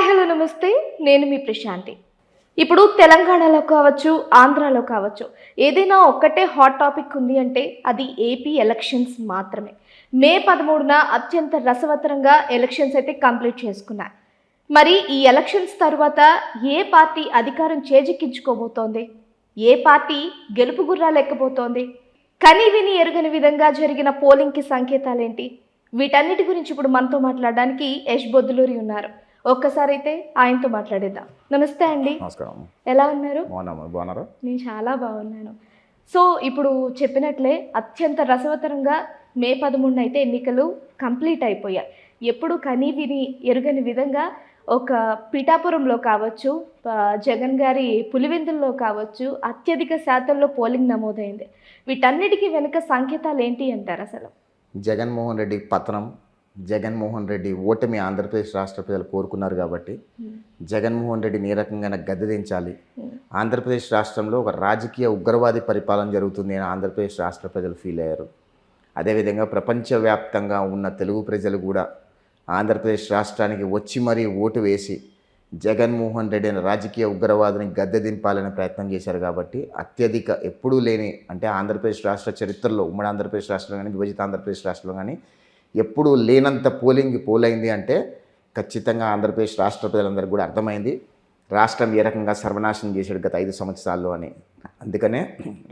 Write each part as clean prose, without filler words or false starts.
Hello నమస్తే. నేను మీ ప్రశాంతి. ఇప్పుడు తెలంగాణలో కావచ్చు, ఆంధ్రాలో కావచ్చు, ఏదైనా ఒక్కటే హాట్ టాపిక్ ఉంది అంటే అది ఏపీ ఎలక్షన్స్ మాత్రమే. మే 13న అత్యంత రసవత్తరంగా ఎలక్షన్స్ అయితే కంప్లీట్ చేసుకున్నాయి. మరి ఈ ఎలక్షన్స్ తర్వాత ఏ పార్టీ అధికారం చేజిక్కించుకోబోతోంది? ఏ పార్టీ గెలుపు గుర్రాలెక్కబోతోంది? కని విని ఎరుగని విధంగా జరిగిన పోలింగ్కి సంకేతాలేంటి? వీటన్నిటి గురించి ఇప్పుడు మనతో మాట్లాడడానికి యష్ బొద్దులూరి ఉన్నారు. ఒక్కసారి అయితే ఆయనతో మాట్లాడేద్దాం. నమస్తే అండి. నమస్కారం. ఎలా ఉన్నారు? బాగున్నారా? నేను చాలా బాగున్నాను. సో ఇప్పుడు చెప్పినట్లే అత్యంత రసవత్తరంగా మే 13 అయితే ఎన్నికలు కంప్లీట్ అయిపోయాయి. ఎప్పుడు కని విని ఎరుగని విధంగా ఒక పిఠాపురంలో కావచ్చు, జగన్ గారి పులివెందుల్లో కావచ్చు, అత్యధిక శాతంలో పోలింగ్ నమోదైంది. వీటన్నిటికీ వెనుక సంకేతాలు ఏంటి అంటారు అసలు? జగన్మోహన్ రెడ్డి పతనం, జగన్మోహన్ రెడ్డి ఓటమి ఆంధ్రప్రదేశ్ రాష్ట్ర ప్రజలు కోరుకున్నారు కాబట్టి జగన్మోహన్ రెడ్డిని ఏ రకంగా గద్దె దించాలి, ఆంధ్రప్రదేశ్ రాష్ట్రంలో ఒక రాజకీయ ఉగ్రవాది పరిపాలన జరుగుతుంది అని ఆంధ్రప్రదేశ్ రాష్ట్ర ప్రజలు ఫీల్ అయ్యారు. అదేవిధంగా ప్రపంచవ్యాప్తంగా ఉన్న తెలుగు ప్రజలు కూడా ఆంధ్రప్రదేశ్ రాష్ట్రానికి వచ్చి మరీ ఓటు వేసి జగన్మోహన్ రెడ్డి అనే రాజకీయ ఉగ్రవాదిని గద్దె దింపాలనే ప్రయత్నం చేశారు. కాబట్టి అత్యధిక ఎప్పుడూ లేని, అంటే ఆంధ్రప్రదేశ్ రాష్ట్ర చరిత్రలో, ఉమ్మడి ఆంధ్రప్రదేశ్ రాష్ట్రంలో కానీ విభజిత ఆంధ్రప్రదేశ్ రాష్ట్రంలో కానీ ఎప్పుడూ లేనంత పోలైంది. అంటే ఖచ్చితంగా ఆంధ్రప్రదేశ్ రాష్ట్ర ప్రజలందరికీ కూడా అర్థమైంది రాష్ట్రం ఏ రకంగా సర్వనాశనం చేశాడు గత 5 సంవత్సరాల్లో అని. అందుకనే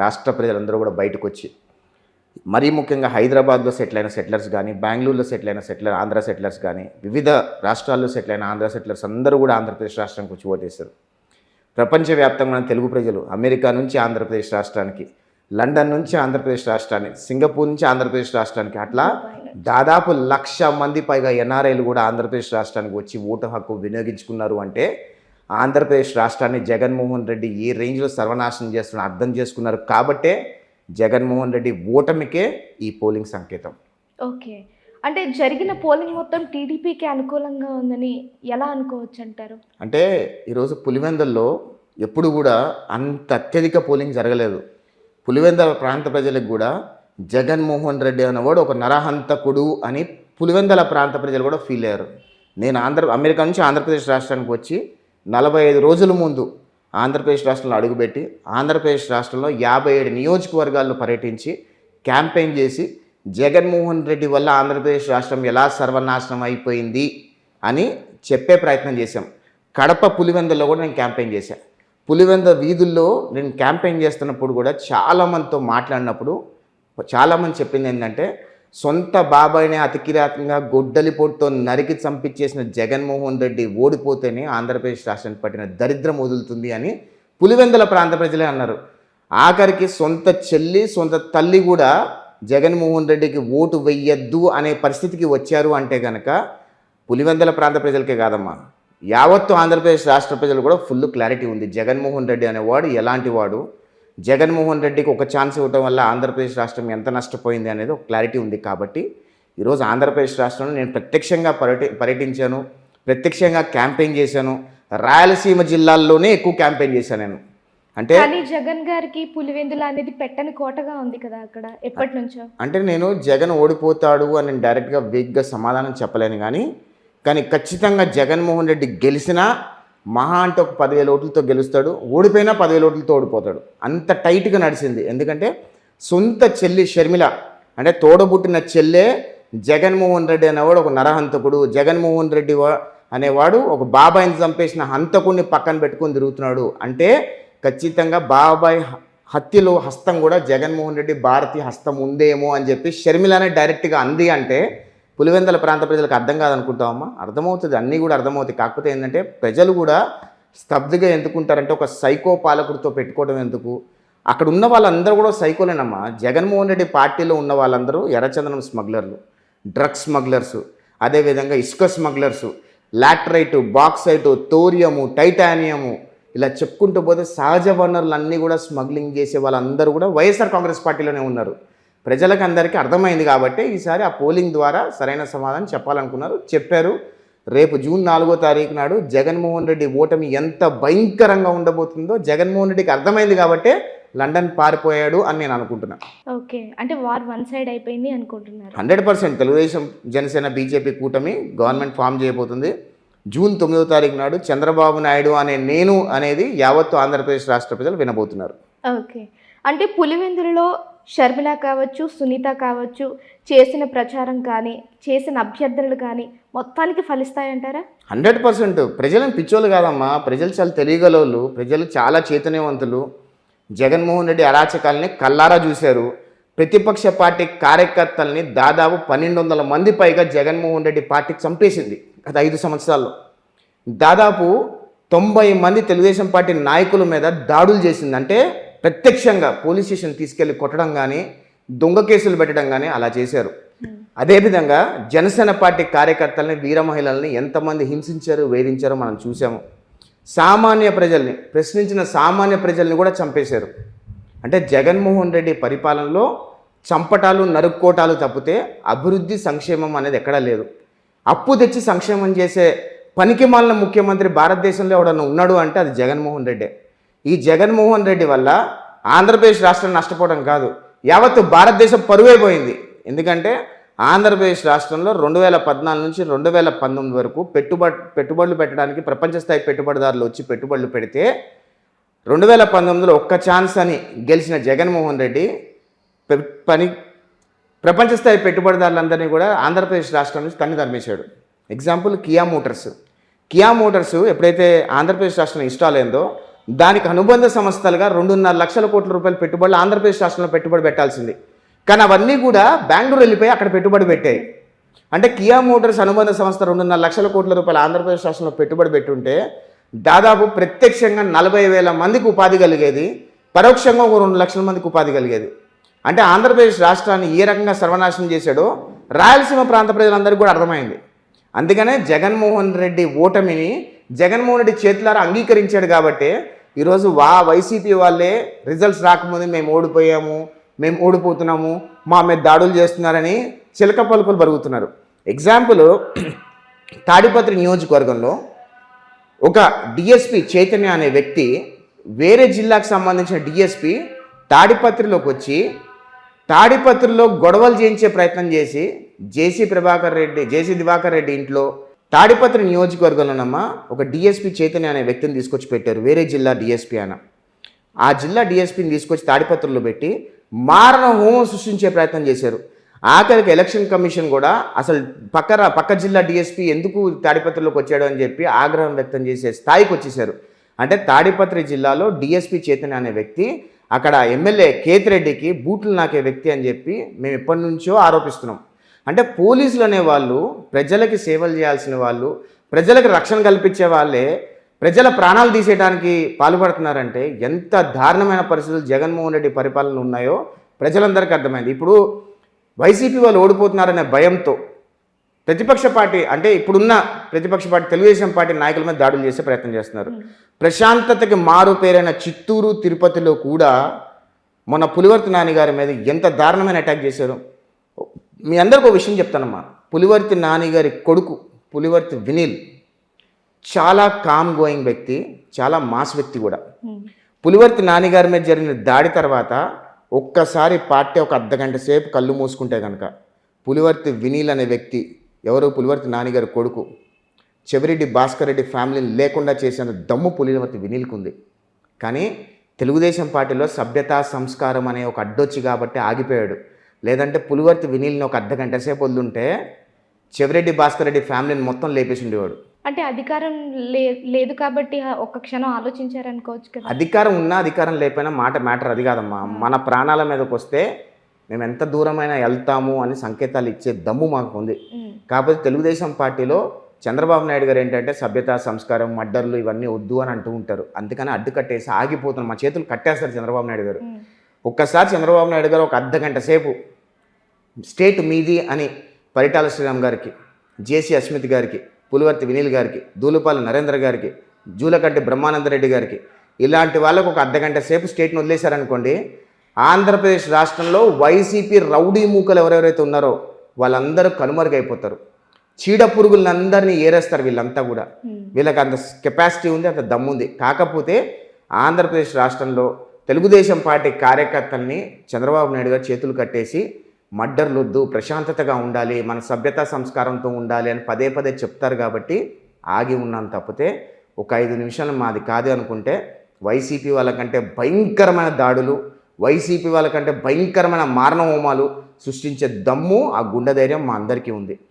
రాష్ట్ర ప్రజలందరూ కూడా బయటకు వచ్చి, మరీ ముఖ్యంగా హైదరాబాద్లో సెటిల్ అయిన సెటిలర్స్ కానీ, బెంగళూరులో సెటిల్ అయిన ఆంధ్ర సెటిలర్స్ కానీ, వివిధ రాష్ట్రాల్లో సెటిల్ అయిన ఆంధ్ర సెటిలర్స్ అందరూ కూడా ఆంధ్రప్రదేశ్ రాష్ట్రానికి వచ్చి ఓటేశారు. ప్రపంచవ్యాప్తంగా ఉన్న తెలుగు ప్రజలు అమెరికా నుంచి ఆంధ్రప్రదేశ్ రాష్ట్రానికి, లండన్ నుంచి ఆంధ్రప్రదేశ్ రాష్ట్రానికి, సింగపూర్ నుంచి ఆంధ్రప్రదేశ్ రాష్ట్రానికి, అట్లా దాదాపు 1,00,000 మంది పైగా ఎన్ఆర్ఐలు కూడా ఆంధ్రప్రదేశ్ రాష్ట్రానికి వచ్చి ఓటు హక్కు వినియోగించుకున్నారు. అంటే ఆంధ్రప్రదేశ్ రాష్ట్రాన్ని జగన్మోహన్ రెడ్డి ఏ రేంజ్లో సర్వనాశనం చేస్తున్నా అర్థం చేసుకున్నారు. కాబట్టే జగన్మోహన్ రెడ్డి ఓటమికే ఈ పోలింగ్ సంకేతం. ఓకే, అంటే జరిగిన పోలింగ్ మొత్తం టీడీపీకి అనుకూలంగా ఉందని ఎలా అనుకోవచ్చు అంటారు? అంటే ఈరోజు పులివెందుల్లో ఎప్పుడు కూడా అంత అత్యధిక పోలింగ్ జరగలేదు. పులివెందుల ప్రాంత ప్రజలకు కూడా జగన్మోహన్ రెడ్డి అనేవాడు ఒక నరహంతకుడు అని పులివెందుల ప్రాంత ప్రజలు కూడా ఫీల్ అయ్యారు. నేను అమెరికా నుంచి ఆంధ్రప్రదేశ్ రాష్ట్రానికి వచ్చి 45 రోజుల ముందు ఆంధ్రప్రదేశ్ రాష్ట్రంలో అడుగుపెట్టి ఆంధ్రప్రదేశ్ రాష్ట్రంలో 57 నియోజకవర్గాల్లో పర్యటించి క్యాంపెయిన్ చేసి జగన్మోహన్ రెడ్డి వల్ల ఆంధ్రప్రదేశ్ రాష్ట్రం ఎలా సర్వనాశనం అయిపోయింది అని చెప్పే ప్రయత్నం చేశాం. కడప పులివెందుల్లో కూడా నేను క్యాంపెయిన్ చేశాను. పులివెంద వీధుల్లో నేను క్యాంపెయిన్ చేస్తున్నప్పుడు కూడా చాలామందితో మాట్లాడినప్పుడు చాలామంది చెప్పింది ఏంటంటే, సొంత బాబాయిని అతికిరాతంగా గొడ్డలి పొట్టుతో నరికి చంపించేసిన జగన్మోహన్ రెడ్డి ఓడిపోతేనే ఆంధ్రప్రదేశ్ రాష్ట్రానికి పట్టిన దరిద్రం వదులుతుంది అని పులివెందుల ప్రాంత ప్రజలే అన్నారు. ఆఖరికి సొంత చెల్లి, సొంత తల్లి కూడా జగన్మోహన్ రెడ్డికి ఓటు వెయ్యొద్దు అనే పరిస్థితికి వచ్చారు. అంటే కనుక పులివెందుల ప్రాంత ప్రజలకే కాదమ్మా, యావత్తు ఆంధ్రప్రదేశ్ రాష్ట్ర ప్రజలు కూడా ఫుల్ క్లారిటీ ఉంది జగన్మోహన్ రెడ్డి అనేవాడు ఎలాంటి వాడు, జగన్మోహన్ రెడ్డికి ఒక ఛాన్స్ ఇవ్వడం వల్ల ఆంధ్రప్రదేశ్ రాష్ట్రం ఎంత నష్టపోయింది అనేది ఒక క్లారిటీ ఉంది. కాబట్టి ఈరోజు ఆంధ్రప్రదేశ్ రాష్ట్రంలో నేను ప్రత్యక్షంగా పర్యటించాను, ప్రత్యక్షంగా క్యాంపెయిన్ చేశాను. రాయలసీమ జిల్లాల్లోనే ఎక్కువ క్యాంపెయిన్ చేశాను నేను. అంటే జగన్ గారికి పులివెందుల అనేది పెట్టని కోటగా ఉంది కదా అక్కడ ఎప్పటి నుంచో. అంటే నేను జగన్ ఓడిపోతాడు అని డైరెక్ట్గా వేగ్గా సమాధానం చెప్పలేను, కానీ ఖచ్చితంగా జగన్మోహన్ రెడ్డి గెలిచినా మహా అంటే ఒక 10,000 ఓట్లతో గెలుస్తాడు, ఓడిపోయినా 10,000 ఓట్లతో ఓడిపోతాడు. అంత టైట్గా నడిచింది. ఎందుకంటే సొంత చెల్లి షర్మిల, అంటే తోడబుట్టిన చెల్లే జగన్మోహన్ రెడ్డి అనేవాడు ఒక నరహంతకుడు, జగన్మోహన్ రెడ్డి అనేవాడు ఒక బాబాయిని చంపేసిన హంతకుడిని పక్కన పెట్టుకొని తిరుగుతున్నాడు అంటే ఖచ్చితంగా బాబాయ్ హత్యలో హస్తం కూడా జగన్మోహన్ రెడ్డి భారతీయ హస్తం ఉందేమో అని చెప్పి షర్మిలనే డైరెక్ట్గా అంది. అంటే పులివెందుల ప్రాంత ప్రజలకు అర్థం కాదనుకుంటామమ్మా, అర్థమవుతుంది, అన్నీ కూడా అర్థమవుతాయి. కాకపోతే ఏంటంటే ప్రజలు కూడా స్తబ్దుగా ఎందుకుంటారంటే ఒక సైకో పాలకుడితో పెట్టుకోవడం ఎందుకు, అక్కడ ఉన్న వాళ్ళందరూ కూడా సైకోలేనమ్మా. జగన్మోహన్ రెడ్డి పార్టీలో ఉన్న వాళ్ళందరూ ఎర్రచందనం స్మగ్లర్లు, డ్రగ్స్ స్మగ్లర్సు, అదేవిధంగా ఇసుక స్మగ్లర్సు, లాటరైటు, బాక్సైటు, థోరియము, టైటానియము, ఇలా చెప్పుకుంటూ పోతే సహజ వనరులన్నీ కూడా స్మగ్లింగ్ చేసే వాళ్ళందరూ కూడా వైఎస్ఆర్ కాంగ్రెస్ పార్టీలోనే ఉన్నారు. ప్రజలకు అందరికీ అర్థమైంది. కాబట్టి ఈసారి ఆ పోలింగ్ ద్వారా సరైన సమాధానం చెప్పాలనుకున్నారు, చెప్పారు. రేపు జూన్ 4వ తారీఖు నాడు జగన్మోహన్ రెడ్డి ఓటమి ఎంత భయంకరంగా ఉండబోతుందో జగన్మోహన్ రెడ్డికి అర్థమైంది. కాబట్టే లండన్ పారిపోయాడు అని నేను అనుకుంటున్నాను. ఓకే, అంటే వార్ వన్ సైడ్ అయిపోయింది అనుకుంటున్నారు? 100% తెలుగుదేశం, జనసేన, బీజేపీ కూటమి గవర్నమెంట్ ఫామ్ చేయబోతుంది. జూన్ 9వ తారీఖు నాడు చంద్రబాబు నాయుడు అనే నేను అనేది యావత్తు ఆంధ్రప్రదేశ్ రాష్ట్ర ప్రజలు వినబోతున్నారు. ఓకే. అంటే పులివెందులలో షర్మిల కావచ్చు, సునీత కావచ్చు, చేసిన ప్రచారం కానీ, చేసిన అభ్యర్థనలు కానీ మొత్తానికి ఫలిస్తాయంటారా? 100% ప్రజలను పిచ్చోళ్ళు కాదమ్మా, ప్రజలు చాలా తెలియగలవాళ్ళు, ప్రజలు చాలా చైతన్యవంతులు. జగన్మోహన్ రెడ్డి అరాచకాలని కల్లారా చూశారు. ప్రతిపక్ష పార్టీ కార్యకర్తల్ని దాదాపు 1200 మంది పైగా జగన్మోహన్ రెడ్డి పార్టీ చంపేసింది గత 5 సంవత్సరాల్లో. దాదాపు 90 మంది తెలుగుదేశం పార్టీ నాయకుల మీద దాడులు చేసింది. అంటే ప్రత్యక్షంగా పోలీస్ స్టేషన్ తీసుకెళ్లి కొట్టడం కానీ, దొంగ కేసులు పెట్టడం కానీ అలా చేశారు. అదేవిధంగా జనసేన పార్టీ కార్యకర్తల్ని, వీర మహిళల్ని ఎంతమంది హింసించారు, వేధించారో మనం చూసాము. సామాన్య ప్రజల్ని, ప్రశ్నించిన సామాన్య ప్రజల్ని కూడా చంపేశారు. అంటే జగన్మోహన్ రెడ్డి పరిపాలనలో చంపటాలు, నరుక్కోటాలు తప్పితే అభివృద్ధి, సంక్షేమం అనేది ఎక్కడా లేదు. అప్పు తెచ్చి సంక్షేమం చేసే పనికిమాలిన ముఖ్యమంత్రి భారతదేశంలో ఎవడన్నా ఉన్నాడు అంటే అది జగన్మోహన్ రెడ్డే. ఈ జగన్మోహన్ రెడ్డి వల్ల ఆంధ్రప్రదేశ్ రాష్ట్రం నష్టపోవడం కాదు, యావత్తు భారతదేశం పరువైపోయింది. ఎందుకంటే ఆంధ్రప్రదేశ్ రాష్ట్రంలో 2014 నుంచి 2019 వరకు పెట్టుబడులు పెట్టడానికి ప్రపంచ స్థాయి పెట్టుబడిదారులు వచ్చి పెట్టుబడులు పెడితే 2019లో ఒక్క ఛాన్స్ అని గెలిచిన జగన్మోహన్ రెడ్డి ప్రపంచ స్థాయి పెట్టుబడిదారులందరినీ కూడా ఆంధ్రప్రదేశ్ రాష్ట్రం నుంచి తన్ని తరిమేశాడు. ఎగ్జాంపుల్ కియా మోటార్స్ ఎప్పుడైతే ఆంధ్రప్రదేశ్ రాష్ట్రంలో ఇన్స్టాల్ అయిందో దానికి అనుబంధ సంస్థలుగా 2.5 లక్షల కోట్ల రూపాయల పెట్టుబడులు ఆంధ్రప్రదేశ్ రాష్ట్రంలో పెట్టుబడి పెట్టాల్సింది. కానీ అవన్నీ కూడా బెంగళూరు వెళ్ళిపోయి అక్కడ పెట్టుబడి పెట్టాయి. అంటే కియా మోటార్స్ అనుబంధ సంస్థ 2.5 లక్షల కోట్ల రూపాయలు ఆంధ్రప్రదేశ్ రాష్ట్రంలో పెట్టుబడి పెట్టుంటే దాదాపు ప్రత్యక్షంగా 40,000 మందికి ఉపాధి కలిగేది, పరోక్షంగా ఒక 2 లక్షల మందికి ఉపాధి కలిగేది. అంటే ఆంధ్రప్రదేశ్ రాష్ట్రాన్ని ఏ రకంగా సర్వనాశనం చేశాడో రాయలసీమ ప్రాంత ప్రజలందరికీ కూడా అర్థమైంది. అందుకనే జగన్మోహన్ రెడ్డి ఓటమిని జగన్మోహన్ రెడ్డి చేతులారా అంగీకరించాడు. కాబట్టి ఈరోజు వైసీపీ వాళ్ళే రిజల్ట్స్ రాకముందు మేము ఓడిపోయాము, మేము ఓడిపోతున్నాము, మా మీద దాడులు చేస్తున్నారని చిలక పలుకులు బరుగుతున్నారు. ఎగ్జాంపుల్, తాడిపత్రి నియోజకవర్గంలో ఒక డిఎస్పి చైతన్య అనే వ్యక్తి, వేరే జిల్లాకు సంబంధించిన డిఎస్పి తాడిపత్రిలోకి వచ్చి తాడిపత్రిలో గొడవలు చేయించే ప్రయత్నం చేసి జేసీ దివాకర్ రెడ్డి ఇంట్లో తాడిపత్రి నియోజకవర్గంలోనమ్మా ఒక డిఎస్పి చైతన్య అనే వ్యక్తిని తీసుకొచ్చి పెట్టారు. వేరే జిల్లా డిఎస్పి అన్న ఆ జిల్లా డిఎస్పిని తీసుకొచ్చి తాడిపత్రిలో పెట్టి మారణ హోమం సృష్టించే ప్రయత్నం చేశారు. ఆఖరికి ఎలక్షన్ కమిషన్ కూడా అసలు పక్క జిల్లా డిఎస్పి ఎందుకు తాడిపత్రిలోకి వచ్చాడు అని చెప్పి ఆగ్రహం వ్యక్తం చేసే స్థాయికి వచ్చేసారు. అంటే తాడిపత్రి జిల్లాలో డిఎస్పి చైతన్య అనే వ్యక్తి అక్కడ ఎమ్మెల్యే కేతిరెడ్డికి బూట్లు నాకే వ్యక్తి అని చెప్పి మేము ఎప్పటి నుంచో ఆరోపిస్తున్నాం. అంటే పోలీసులు అనేవాళ్ళు ప్రజలకి సేవలు చేయాల్సిన వాళ్ళు, ప్రజలకు రక్షణ కల్పించే వాళ్ళే ప్రజల ప్రాణాలు తీసేయడానికి పాల్పడుతున్నారంటే ఎంత దారుణమైన పరిస్థితులు జగన్మోహన్ రెడ్డి పరిపాలన ఉన్నాయో ప్రజలందరికీ అర్థమైంది. ఇప్పుడు వైసీపీ వాళ్ళు ఓడిపోతున్నారనే భయంతో ప్రతిపక్ష పార్టీ, అంటే ఇప్పుడున్న ప్రతిపక్ష పార్టీ తెలుగుదేశం పార్టీ నాయకుల మీద దాడులు చేసే ప్రయత్నం చేస్తున్నారు. ప్రశాంతతకి మారు పేరైన చిత్తూరు, తిరుపతిలో కూడా మన పులివర్తి నాని గారి మీద ఎంత దారుణమైన అటాక్ చేశారు. మీ అందరికీ ఒక విషయం చెప్తానమ్మా, పులివర్తి నాని గారి కొడుకు పులివర్తి వినీల్ చాలా కామ్ గోయింగ్ వ్యక్తి, చాలా మాస్ వ్యక్తి కూడా. పులివర్తి నాని గారి మీద జరిగిన దాడి తర్వాత ఒక్కసారి పార్టీ ఒక అర్ధగంట సేపు కళ్ళు మూసుకుంటే కనుక పులివర్తి వినీల్ అనే వ్యక్తి ఎవరు, పులివర్తి నాని గారి కొడుకు చెవిరెడ్డి భాస్కర్ రెడ్డి ఫ్యామిలీని లేకుండా చేసిన దమ్ము పులివర్తి వినీల్కి ఉంది. కానీ తెలుగుదేశం పార్టీలో సభ్యత సంస్కారం అనే ఒక అడ్డొచ్చి కాబట్టి ఆగిపోయాడు. లేదంటే పులివర్తి వినీల్ని ఒక అర్ధగంట సేపు వదులుంటే చెవిరెడ్డి భాస్కర్ రెడ్డి ఫ్యామిలీని మొత్తం లేపేసి ఉండేవాడు. అంటే అధికారం లేదు కాబట్టి ఒక్క క్షణం ఆలోచించారనుకోవచ్చు కదా. అధికారం ఉన్నా అధికారం లేకపోయినా మ్యాటర్ అది కాదమ్మా. మన ప్రాణాల మీదకి వస్తే మేము ఎంత దూరమైనా వెళ్తాము అని సంకేతాలు ఇచ్చే దమ్ము మాకు ఉంది. కాకపోతే తెలుగుదేశం పార్టీలో చంద్రబాబు నాయుడు గారు ఏంటంటే సభ్యత సంస్కారం, మర్డర్లు ఇవన్నీ వద్దు అని అంటూ ఉంటారు. అందుకని అడ్డు కట్టేసి ఆగిపోతున్నారు, మా చేతులు కట్టేస్తారు చంద్రబాబు నాయుడు గారు. ఒక్కసారి చంద్రబాబు నాయుడు గారు ఒక అర్ధగంట సేపు స్టేట్ మీది అని పరిటాల శ్రీరామ్ గారికి, జేసీ అస్మిత్ గారికి, పులివర్తి వినీల్ గారికి, దూలుపాలి నరేంద్ర గారికి, జూలకంటి బ్రహ్మానందరెడ్డి గారికి, ఇలాంటి వాళ్ళకు ఒక అర్ధగంట సేపు స్టేట్ను వదిలేశారనుకోండి, ఆంధ్రప్రదేశ్ రాష్ట్రంలో వైసీపీ రౌడీ మూకలు ఎవరెవరైతే ఉన్నారో వాళ్ళందరూ కనుమరుగైపోతారు. చీడ పురుగులందరినీ ఏరేస్తారు వీళ్ళంతా కూడా. వీళ్ళకి అంత కెపాసిటీ ఉంది, అంత దమ్ముంది. కాకపోతే ఆంధ్రప్రదేశ్ రాష్ట్రంలో తెలుగుదేశం పార్టీ కార్యకర్తల్ని చంద్రబాబు నాయుడు గారు చేతులు కట్టేసి మర్డర్లు వద్దు, ప్రశాంతతగా ఉండాలి, మన సభ్యతా సంస్కారంతో ఉండాలి అని పదే చెప్తారు. కాబట్టి ఆగి ఉన్నాం తప్పితే ఒక 5 నిమిషాలు మాది కాదు అనుకుంటే వైసీపీ వాళ్ళకంటే భయంకరమైన దాడులు, వైసీపీ వాళ్ళకంటే భయంకరమైన మారణ హోమాలు సృష్టించే దమ్ము, ఆ గుండె ధైర్యం మా అందరికీ ఉంది.